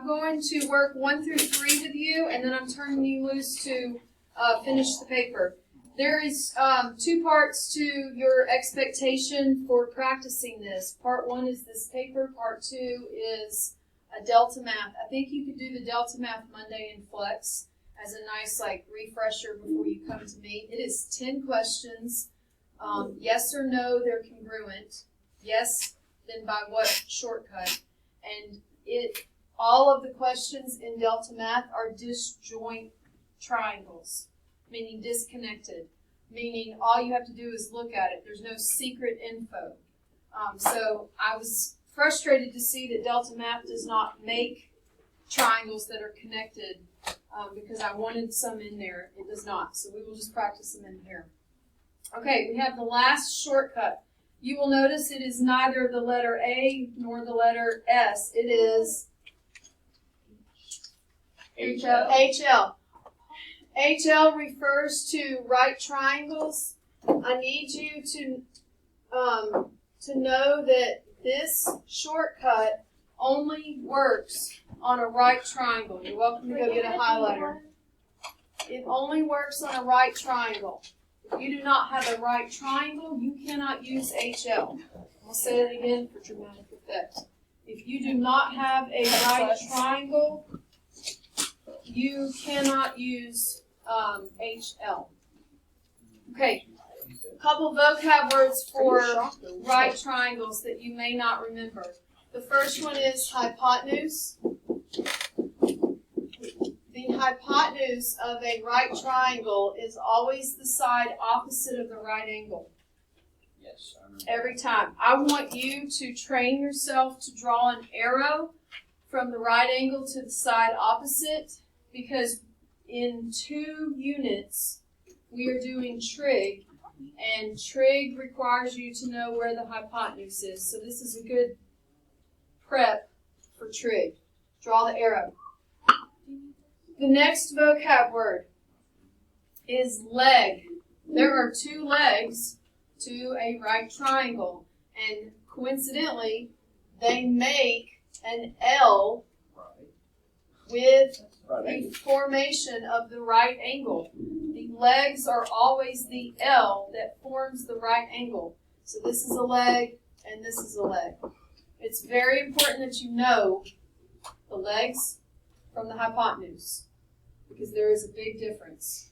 I'm going to work 1 through 3 with you, and then I'm turning you loose to finish the paper. There is 2 parts to your expectation for practicing this. Part 1 is this paper. Part 2 is a Delta Math. I think you could do the Delta Math Monday in Flex as a nice refresher before you come to me. It is 10 questions. Yes or no, they're congruent. Yes, then by what shortcut? And all of the questions in Delta Math are disjoint triangles, meaning disconnected, meaning all you have to do is look at it. There's no secret info. So I was frustrated to see that Delta Math does not make triangles that are connected because I wanted some in there. It does not. So we will just practice them in here. Okay, we have the last shortcut. You will notice it is neither the letter A nor the letter S. It is HL. HL refers to right triangles. I need you to know that this shortcut only works on a right triangle. You're welcome to go get a highlighter. It only works on a right triangle. If you do not have a right triangle, you cannot use HL. I'll say that again for dramatic effect. If you do not have a right triangle, you cannot use HL. Okay, a couple vocab words for right triangles that you may not remember. The first one is hypotenuse. The hypotenuse of a right triangle is always the side opposite of the right angle. Yes, I remember. Every time. I want you to train yourself to draw an arrow from the right angle to the side opposite, because in 2 units we are doing trig, and trig requires you to know where the hypotenuse is. So this is a good prep for trig. Draw the arrow. The next vocab word is leg. There are 2 legs to a right triangle, and coincidentally, they make an L with the formation of the right angle. The legs are always the L that forms the right angle. So this is a leg, and this is a leg. It's very important that you know the legs from the hypotenuse, because there is a big difference.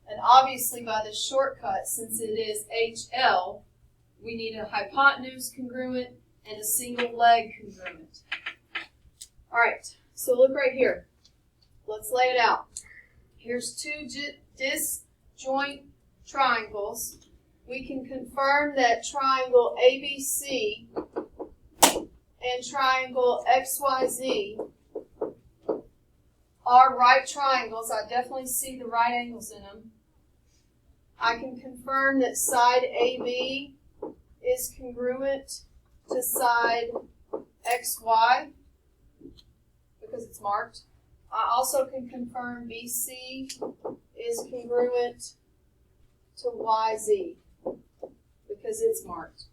And obviously by the shortcut, since it is HL, we need a hypotenuse congruent and a single leg congruent. All right, so look right here. Let's lay it out. Here's 2 disjoint triangles. We can confirm that triangle ABC and triangle XYZ are right triangles. I definitely see the right angles in them. I can confirm that side AB is congruent to side XY because it's marked. I also can confirm BC is congruent to YZ because it's marked.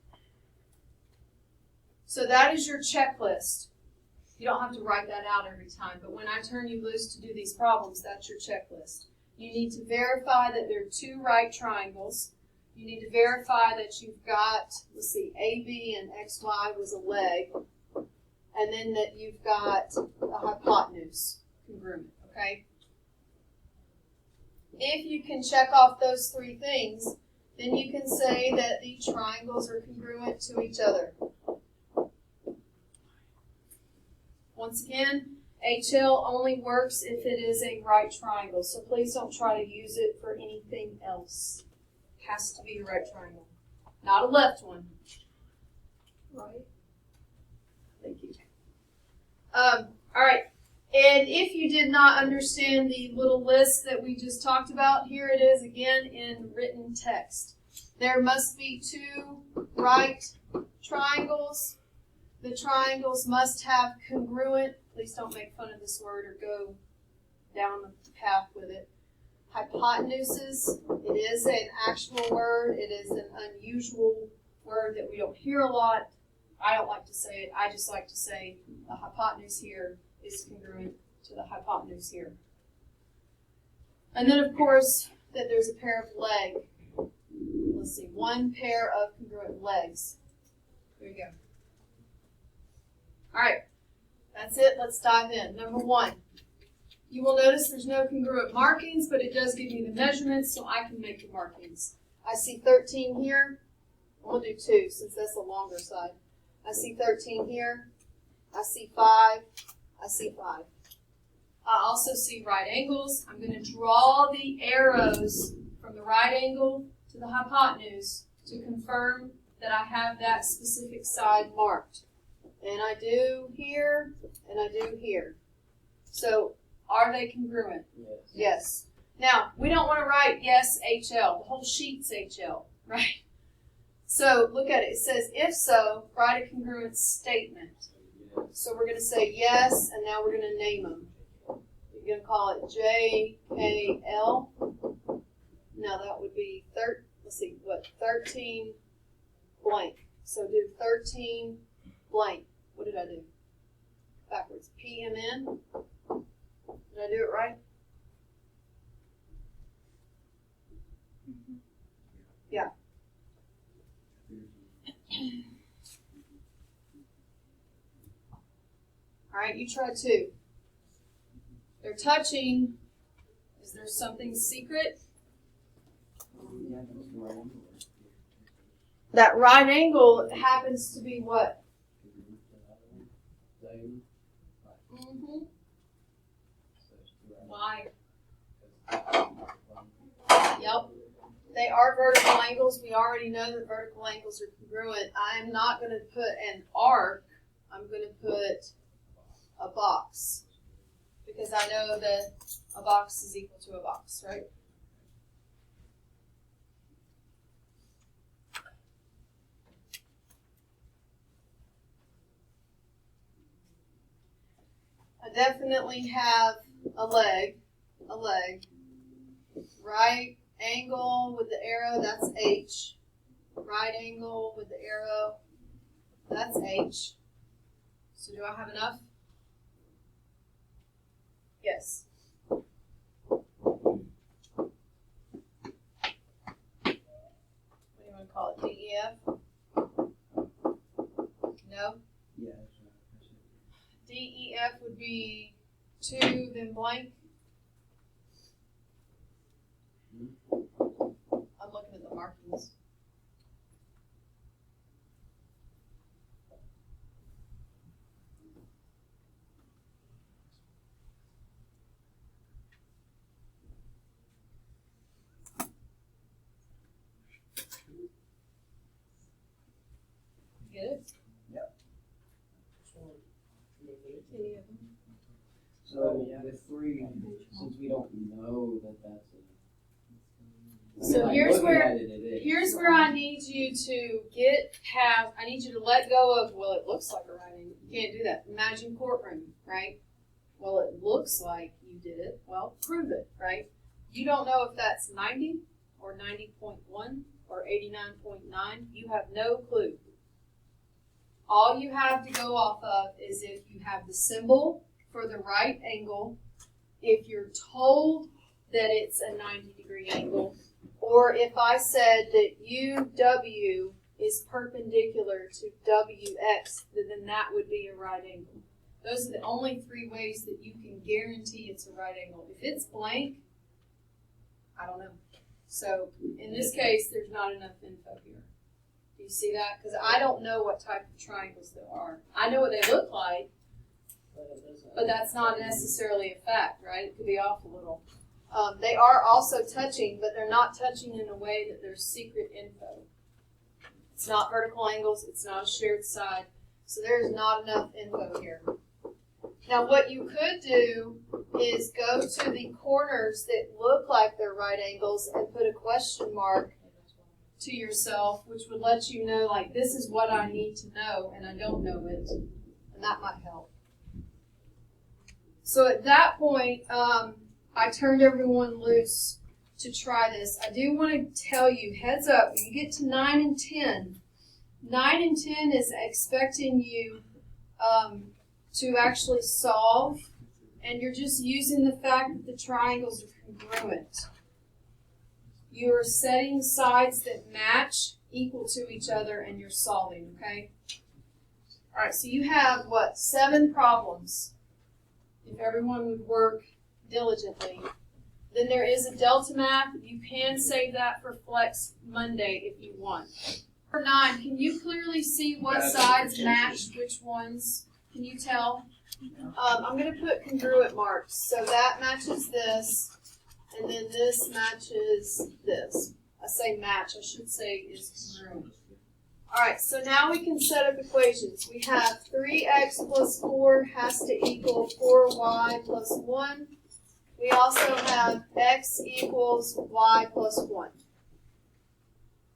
So that is your checklist. You don't have to write that out every time, but when I turn you loose to do these problems, that's your checklist. You need to verify that there are 2 right triangles. You need to verify that you've got, let's see, AB and XY was a leg, and then that you've got a hypotenuse congruent, okay? If you can check off those 3 things, then you can say that the triangles are congruent to each other. Once again, HL only works if it is a right triangle, so please don't try to use it for anything else. It has to be a right triangle, not a left one. Right? Thank you. All right, and if you did not understand the little list that we just talked about, here it is again in written text. There must be 2 right triangles. The triangles must have congruent, please don't make fun of this word or go down the path with it, hypotenuses. It is an actual word. It is an unusual word that we don't hear a lot. I don't like to say it. I just like to say the hypotenuse here is congruent to the hypotenuse here. And then, of course, that there's a pair of leg. Let's see, one pair of congruent legs. There you go. All right, that's it. Let's dive in. Number one, you will notice there's no congruent markings, but it does give me the measurements, so I can make the markings. I see 13 here. We'll do 2 since that's the longer side. I see 13 here. I see 5. I see 5. I also see right angles. I'm going to draw the arrows from the right angle to the hypotenuse to confirm that I have that specific side marked. And I do here, and I do here. So, are they congruent? Yes. Yes. Now, we don't want to write yes, HL. The whole sheet's HL, right? So, look at it. It says, if so, write a congruent statement. Yes. So, we're going to say yes, and now we're going to name them. You're going to call it JKL. Now, that would be, 13 blank. So, do 13 blank. What did I do? Backwards. PMN. Did I do it right? Yeah. All right, you try 2. They're touching. Is there something secret? That right angle happens to be what? Mm-hmm. Why? Yep. They are vertical angles. We already know that vertical angles are congruent. I am not going to put an arc. I'm going to put a box. Because I know that a box is equal to a box, right? I definitely have a leg. Right angle with the arrow, that's H. Right angle with the arrow, that's H. So do I have enough? Yes. What do you want to call it? DEF? No? Yes. DEF would be 2, then blank. I'm looking at the markings. Get it? Yep. Any of them? So with 3, since we don't know that that's So here's where I need you to get past. I need you to let go of, well, it looks like a right angle. You can't do that. Imagine courtroom, right? Well, it looks like you did it. Well, prove it, right? You don't know if that's 90 or 90.1 or 89.9. You have no clue. All you have to go off of is if you have the symbol for the right angle, if you're told that it's a 90-degree angle, or if I said that UW is perpendicular to WX, then that would be a right angle. Those are the only 3 ways that you can guarantee it's a right angle. If it's blank, I don't know. So in this case, there's not enough info here. Do you see that? Because I don't know what type of triangles there are. I know what they look like, but that's not necessarily a fact, right? It could be off a little. They are also touching, but they're not touching in a way that there's secret info. It's not vertical angles. It's not a shared side. So there's not enough info here. Now what you could do is go to the corners that look like they're right angles and put a question mark to yourself, which would let you know, like, this is what I need to know, and I don't know it. And that might help. So at that point, I turned everyone loose to try this. I do want to tell you, heads up, when you get to 9 and 10, 9 and 10 is expecting you to actually solve, and you're just using the fact that the triangles are congruent. You're setting sides that match, equal to each other, and you're solving, okay? All right, so you have, 7 problems, if everyone would work diligently. Then there is a delta map. You can save that for Flex Monday if you want. Number 9, can you clearly see what sides match which ones? Can you tell? I'm going to put congruent marks. So that matches this, and then this matches this. I say match, I should say is congruent. Alright, so now we can set up equations. We have 3x plus 4 has to equal 4y plus 1. We also have x equals y plus 1.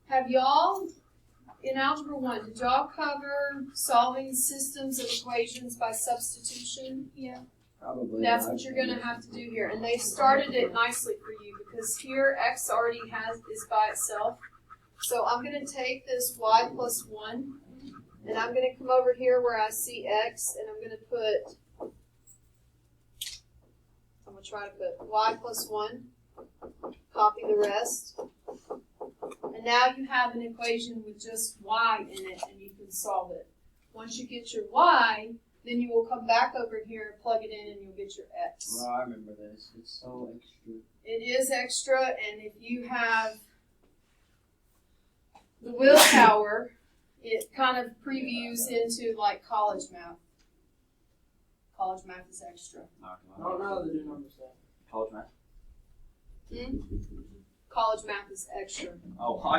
Have y'all, in Algebra 1, did y'all cover solving systems of equations by substitution? Yeah. Probably. That's what you're going to have to do here. And they started it nicely for you because here x already is by itself. So I'm going to take this y plus 1, and I'm going to come over here where I see x, and I'm going to put, I'm going to try to put y plus 1, copy the rest. And now you have an equation with just y in it, and you can solve it. Once you get your y, then you will come back over here and plug it in, and you'll get your x. Well, I remember this. It's so extra. It is extra, and if you have the willpower, it kind of previews into like college math. College math is extra. I don't know the new numbers there. College math. College math is extra. Oh,